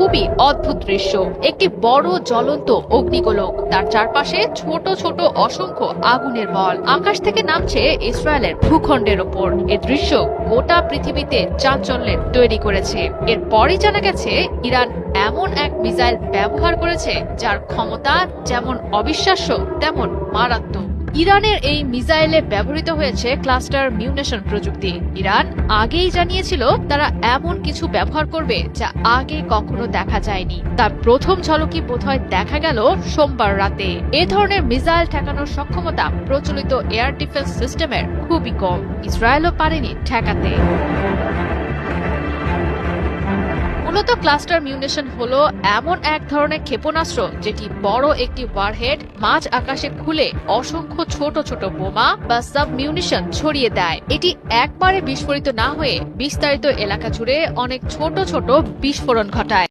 খুবই অদ্ভুত দৃশ্য। একটি বড় জ্বলন্ত অগ্নিগোলক, তার চারপাশে ছোট ছোট অসংখ্য আগুনের বল আকাশ থেকে নামছে ইসরায়েলের ভূখণ্ডের ওপর। এ দৃশ্য গোটা পৃথিবীতে চাঞ্চল্যের তৈরি করেছে। এরপরই জানা গেছে ইরান এমন এক মিসাইল ব্যবহার করেছে যার ক্ষমতা যেমন অবিশ্বাস্য তেমন মারাত্মক। ইরানের এই মিসাইলে ব্যবহৃত হয়েছে ক্লাস্টার মিউনেশন প্রযুক্তি। ইরান আগেই জানিয়েছিল তারা এমন কিছু ব্যবহার করবে যা আগে কখনো দেখা যায়নি। তার প্রথম ঝলকই বোধহয় দেখা গেল সোমবার রাতে। এ ধরনের মিসাইল ঠেকানোর সক্ষমতা প্রচলিত এয়ার ডিফেন্স সিস্টেমের খুবই কম। ইসরায়েলও পারেনি ঠেকাতে। মূলত ক্লাস্টার মিউনেশন হলো এমন এক ধরনের ক্ষেপণাস্ত্র যেটি বড় একটি ওয়ারহেড মাঝ আকাশে খুলে অসংখ্য ছোট ছোট বোমা বা সাব মিউনিশন ছড়িয়ে দেয়। এটি একবারে বিস্ফোরিত না হয়ে বিস্তারিত এলাকা জুড়ে অনেক ছোট ছোট বিস্ফোরণ ঘটায়।